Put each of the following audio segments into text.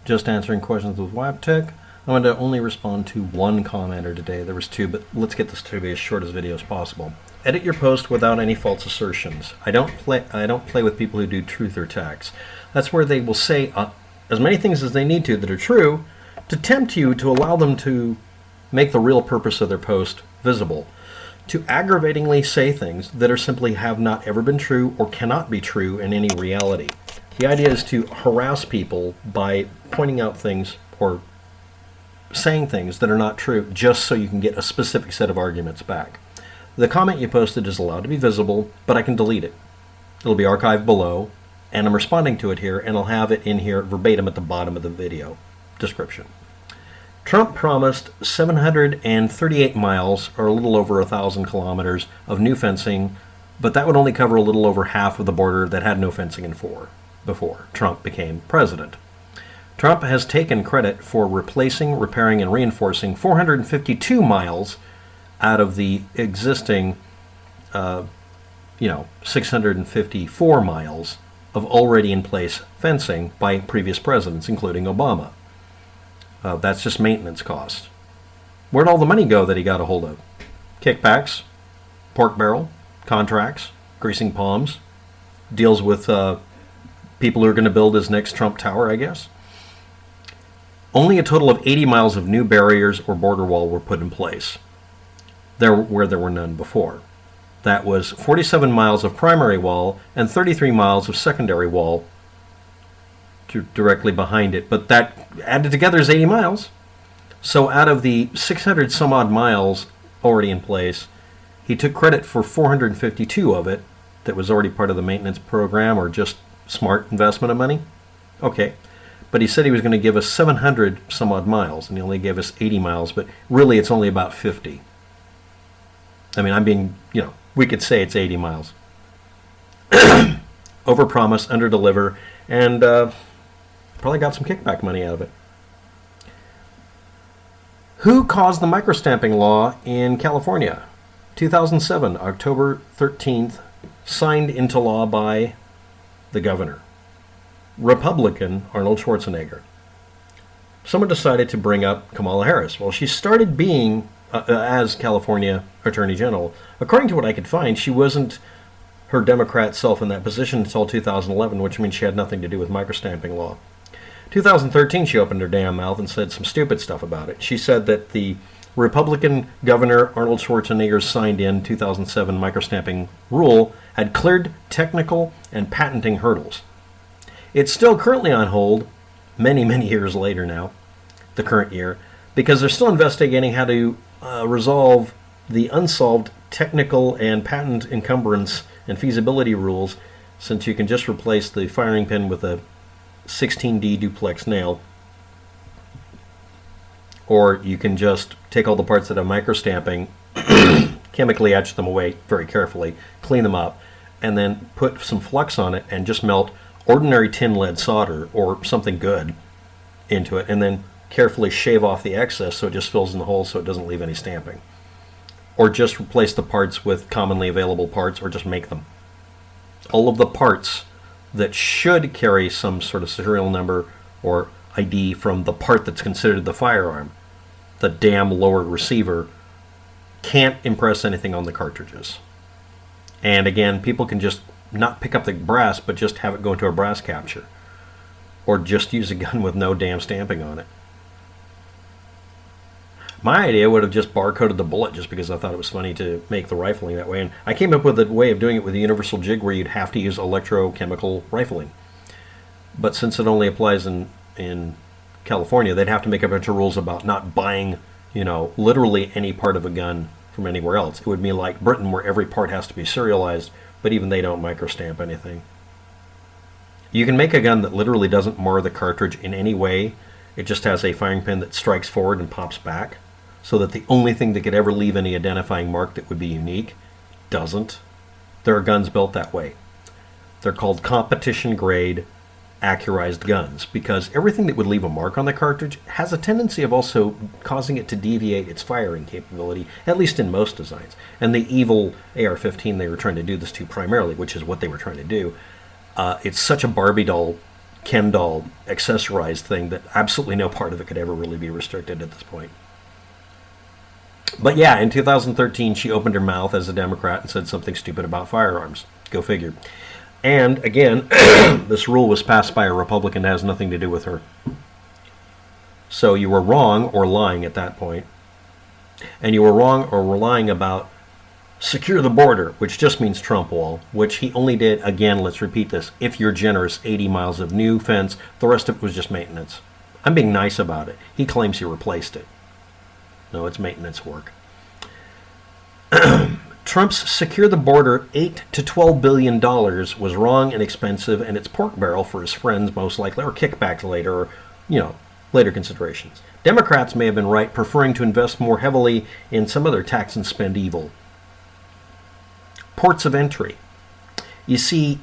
just answering questions with WAPTech. I'm going to only respond to one commenter today. There was two, but let's get this to be as short as video as possible. Edit your post without any false assertions. I don't play with people who do truth or tax. That's where they will say as many things as they need to that are true to tempt you to allow them to make the real purpose of their post visible. To aggravatingly say things that are simply have not ever been true or cannot be true in any reality. The idea is to harass people by pointing out things or saying things that are not true just so you can get a specific set of arguments back. The comment you posted is allowed to be visible, but I can delete it. It'll be archived below, and I'm responding to it here, and I'll have it in here verbatim at the bottom of the video description. Trump promised 738 miles, or a little over 1,000 kilometers, of new fencing, but that would only cover a little over half of the border that had no fencing before Trump became president. Trump has taken credit for replacing, repairing, and reinforcing 452 miles out of the existing, 654 miles of already in place fencing by previous presidents, including Obama. That's just maintenance costs. Where'd all the money go that he got a hold of? Kickbacks, pork barrel, contracts, greasing palms, deals with people who are going to build his next Trump Tower, I guess. Only a total of 80 miles of new barriers or border wall were put in place, where there were none before. That was 47 miles of primary wall and 33 miles of secondary wall directly behind it. But that added together is 80 miles. So out of the 600 some odd miles already in place, he took credit for 452 of it that was already part of the maintenance program or just smart investment of money. Okay. But he said he was going to give us 700 some odd miles, and he only gave us 80 miles, but really it's only about 50. I mean, we could say it's 80 miles. Overpromise, underdeliver, and probably got some kickback money out of it. Who caused the microstamping law in California? 2007, October 13th, signed into law by the governor. Republican Arnold Schwarzenegger. Someone decided to bring up Kamala Harris. Well, she started being, as California Attorney General, according to what I could find, she wasn't her Democrat self in that position until 2011, which means she had nothing to do with microstamping law. 2013, she opened her damn mouth and said some stupid stuff about it. She said that the Republican Governor Arnold Schwarzenegger's signed in 2007 microstamping rule had cleared technical and patenting hurdles. It's still currently on hold, many, many years later now, the current year, because they're still investigating how to resolve the unsolved technical and patent encumbrance and feasibility rules, since you can just replace the firing pin with a 16D duplex nail, or you can just take all the parts that have microstamping, chemically etch them away very carefully, clean them up, and then put some flux on it and just melt ordinary tin lead solder or something good into it, and then carefully shave off the excess so it just fills in the hole so it doesn't leave any stamping. Or just replace the parts with commonly available parts, or just make them. All of the parts that should carry some sort of serial number or ID from the part that's considered the firearm, the damn lower receiver, can't impress anything on the cartridges. And again, people can just not pick up the brass, but just have it go into a brass capture. Or just use a gun with no damn stamping on it. My idea would have just barcoded the bullet just because I thought it was funny to make the rifling that way. And I came up with a way of doing it with a universal jig where you'd have to use electrochemical rifling. But since it only applies in California, they'd have to make a bunch of rules about not buying, literally any part of a gun from anywhere else. It would be like Britain, where every part has to be serialized, but even they don't microstamp anything. You can make a gun that literally doesn't mar the cartridge in any way. It just has a firing pin that strikes forward and pops back, so that the only thing that could ever leave any identifying mark that would be unique doesn't. There are guns built that way. They're called competition grade accurized guns, because everything that would leave a mark on the cartridge has a tendency of also causing it to deviate its firing capability, at least in most designs. And the evil AR-15 they were trying to do this to primarily, which is what they were trying to do, it's such a Barbie doll Ken doll accessorized thing that absolutely no part of it could ever really be restricted at this point. But yeah, in 2013, she opened her mouth as a Democrat and said something stupid about firearms. Go figure. And again, this rule was passed by a Republican. It has nothing to do with her. So you were wrong or lying at that point. And you were wrong or were lying about secure the border, which just means Trump wall, which he only did, again, let's repeat this, if you're generous, 80 miles of new fence. The rest of it was just maintenance. I'm being nice about it. He claims he replaced it. No, it's maintenance work. Trump's secure the border $8 to $12 billion was wrong and expensive, and it's pork barrel for his friends, most likely, or kickbacks later, or, later considerations. Democrats may have been right, preferring to invest more heavily in some other tax and spend evil. Ports of entry. You see,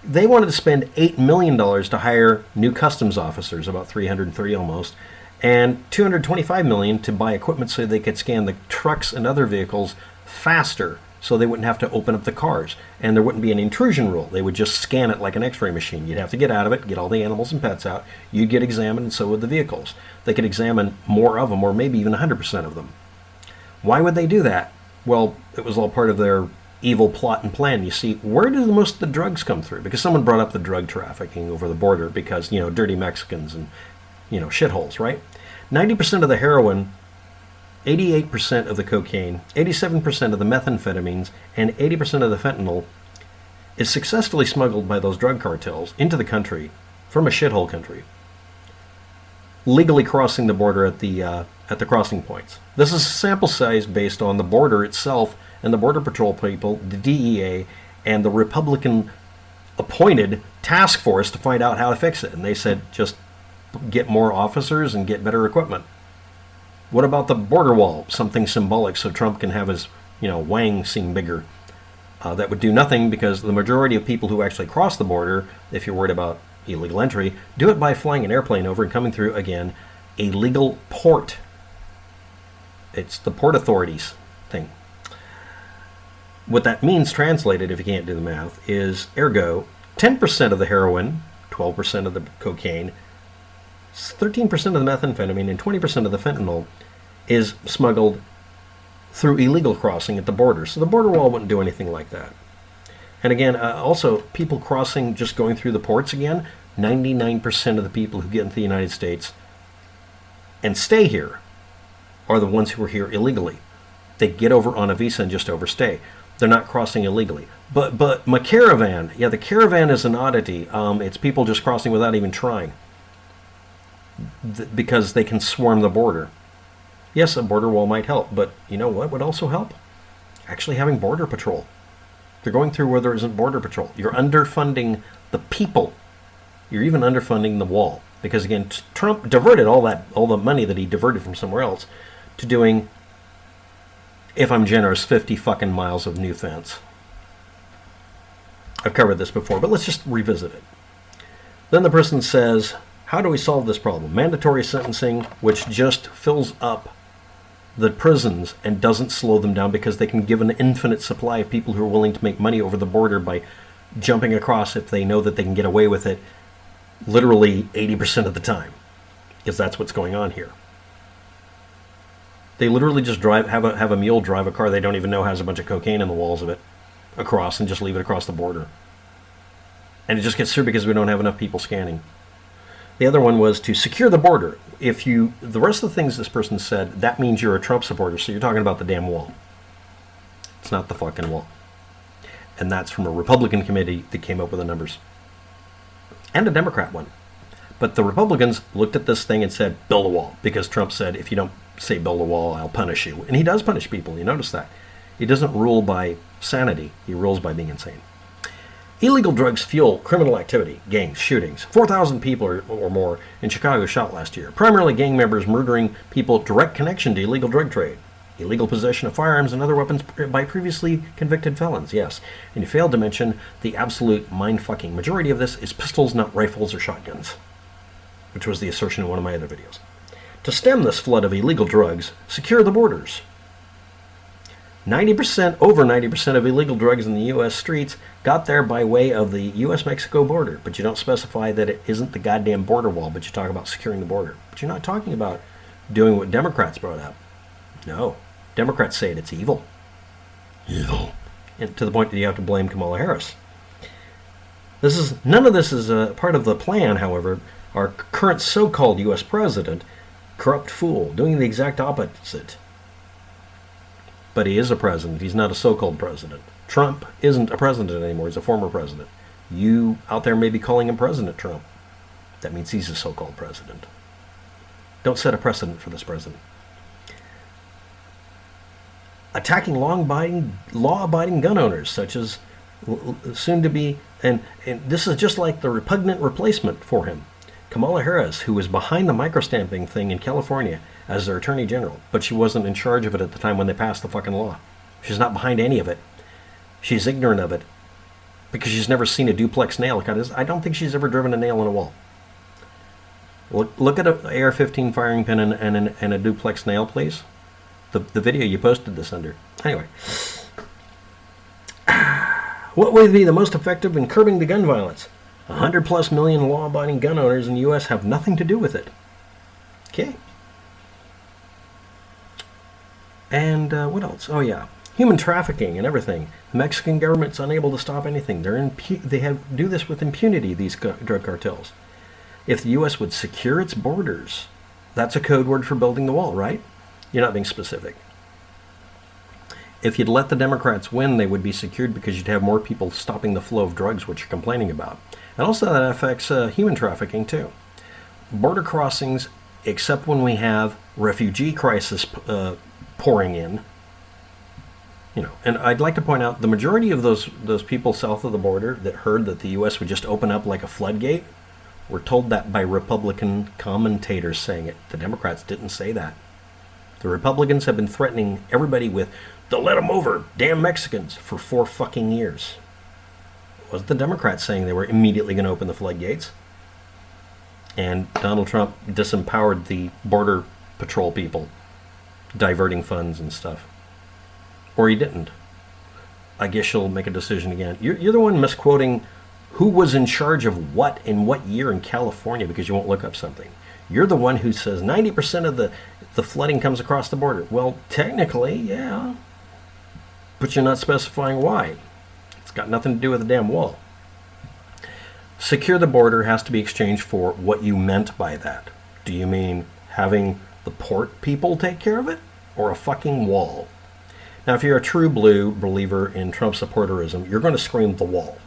they wanted to spend $8 million to hire new customs officers, about 330 almost, and $225 million to buy equipment so they could scan the trucks and other vehicles faster, so they wouldn't have to open up the cars, and there wouldn't be an intrusion rule. They would just scan it like an x-ray machine. You'd have to get out of it, get all the animals and pets out. You'd get examined, and so would the vehicles. They could examine more of them, or maybe even 100% of them. Why would they do that? Well, it was all part of their evil plot and plan. You see, where do most of the drugs come through? Because someone brought up the drug trafficking over the border because, dirty Mexicans and, shitholes, right? 90% of the heroin, 88% of the cocaine, 87% of the methamphetamines, and 80% of the fentanyl is successfully smuggled by those drug cartels into the country from a shithole country, legally crossing the border at the crossing points. This is a sample size based on the border itself and the Border Patrol people, the DEA, and the Republican-appointed task force to find out how to fix it. And they said, just get more officers and get better equipment. What about the border wall? Something symbolic so Trump can have his, wang seem bigger. That would do nothing because the majority of people who actually cross the border, if you're worried about illegal entry, do it by flying an airplane over and coming through, again, a legal port. It's the Port Authorities thing. What that means, translated, if you can't do the math, is ergo 10% of the heroin, 12% of the cocaine, 13% of the methamphetamine, and 20% of the fentanyl is smuggled through illegal crossing at the border. So the border wall wouldn't do anything like that. And again, also, people crossing, just going through the ports again, 99% of the people who get into the United States and stay here are the ones who are here illegally. They get over on a visa and just overstay. They're not crossing illegally. But my caravan, the caravan is an oddity. It's people just crossing without even trying. Because they can swarm the border. Yes, a border wall might help, but you know what would also help? Actually having border patrol. They're going through where there isn't border patrol. You're underfunding the people. You're even underfunding the wall. Because again, Trump diverted all the money that he diverted from somewhere else to doing, if I'm generous, 50 fucking miles of new fence. I've covered this before, but let's just revisit it. Then the person says, how do we solve this problem? Mandatory sentencing, which just fills up the prisons and doesn't slow them down because they can give an infinite supply of people who are willing to make money over the border by jumping across if they know that they can get away with it literally 80% of the time. Because that's what's going on here. They literally just have a mule drive a car they don't even know has a bunch of cocaine in the walls of it across and just leave it across the border. And it just gets through because we don't have enough people scanning. The other one was to secure the border. The rest of the things this person said, that means you're a Trump supporter, so you're talking about the damn wall. It's not the fucking wall. And that's from a Republican committee that came up with the numbers. And a Democrat one. But the Republicans looked at this thing and said, build a wall. Because Trump said, if you don't say build a wall, I'll punish you. And he does punish people, you notice that. He doesn't rule by sanity, he rules by being insane. Illegal drugs fuel criminal activity, gangs, shootings. 4,000 people or more in Chicago shot last year. Primarily gang members murdering people direct connection to illegal drug trade. Illegal possession of firearms and other weapons by previously convicted felons, yes. And you failed to mention the absolute mind-fucking majority of this is pistols, not rifles or shotguns, which was the assertion in one of my other videos. To stem this flood of illegal drugs, secure the borders. over 90% of illegal drugs in the U.S. streets got there by way of the U.S.-Mexico border, but you don't specify that it isn't the goddamn border wall, but you talk about securing the border. But you're not talking about doing what Democrats brought up. No. Democrats say it's evil. Evil. And to the point that you have to blame Kamala Harris. None of this is a part of the plan, however. Our current so-called U.S. president, corrupt fool, doing the exact opposite. But he is a president. He's not a so-called president. Trump isn't a president anymore. He's a former president. You out there may be calling him President Trump. That means he's a so-called president. Don't set a precedent for this president. Attacking law-abiding gun owners, such as soon to be, and this is just like the repugnant replacement for him, Kamala Harris, who was behind the microstamping thing in California as their attorney general, but she wasn't in charge of it at the time when they passed the fucking law. She's not behind any of it. She's ignorant of it because she's never seen a duplex nail. I don't think she's ever driven a nail in a wall. Look at an AR-15 firing pin and a duplex nail, please. The video you posted this under. Anyway. What would be the most effective in curbing the gun violence? 100+ million law-abiding gun owners in the U.S. have nothing to do with it. Okay. And what else? Oh, yeah. Human trafficking and everything. The Mexican government's unable to stop anything. They do this with impunity, these drug cartels. If the U.S. would secure its borders, that's a code word for building the wall, right? You're not being specific. If you'd let the Democrats win, they would be secured because you'd have more people stopping the flow of drugs, which you're complaining about. And also that affects human trafficking, too. Border crossings, except when we have refugee crisis pouring in. And I'd like to point out the majority of those people south of the border that heard that the U.S. would just open up like a floodgate were told that by Republican commentators saying it. The Democrats didn't say that. The Republicans have been threatening everybody with, they'll let them over, damn Mexicans, for 4 fucking years. It wasn't the Democrats saying they were immediately going to open the floodgates. And Donald Trump disempowered the border patrol people, diverting funds and stuff. Or he didn't. I guess you'll make a decision again. You're the one misquoting who was in charge of what in what year in California because you won't look up something. You're the one who says 90% of the flooding comes across the border. Well, technically, yeah. But you're not specifying why. It's got nothing to do with the damn wall. Secure the border has to be exchanged for what you meant by that. Do you mean having the port people take care of it? Or a fucking wall? Now, if you're a true blue believer in Trump supporterism, you're going to scream the wall.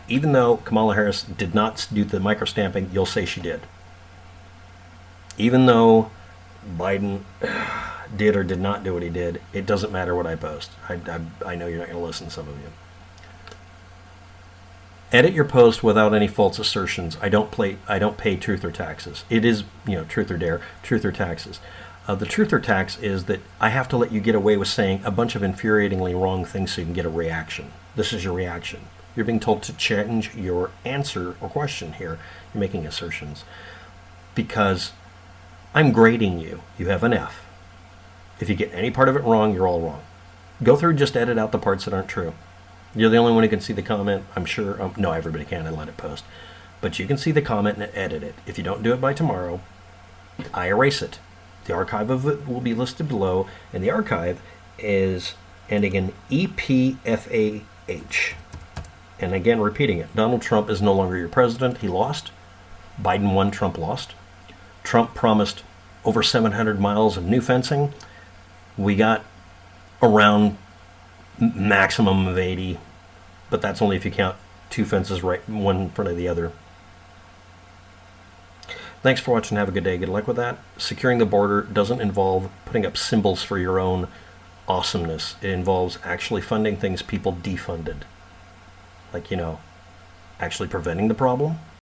Even though Kamala Harris did not do the microstamping, you'll say she did. Even though Biden did or did not do what he did, it doesn't matter what I post. I know you're not going to listen, some of you. Edit your post without any false assertions. I don't pay truth or taxes. It is, truth or dare, truth or taxes. The truth or tax is that I have to let you get away with saying a bunch of infuriatingly wrong things so you can get a reaction. This is your reaction. You're being told to change your answer or question here. You're making assertions. Because I'm grading you. You have an F. If you get any part of it wrong, you're all wrong. Go through and just edit out the parts that aren't true. You're the only one who can see the comment, I'm sure. No, everybody can. I let it post. But you can see the comment and edit it. If you don't do it by tomorrow, I erase it. The archive of it will be listed below, and the archive is ending in EPFAH. And again, repeating it, Donald Trump is no longer your president. He lost. Biden won, Trump lost. Trump promised over 700 miles of new fencing. We got around maximum of 80, but that's only if you count 2 fences right one in front of the other. Thanks for watching. Have a good day. Good luck with that. Securing the border doesn't involve putting up symbols for your own awesomeness. It involves actually funding things people defunded. Like, actually preventing the problem.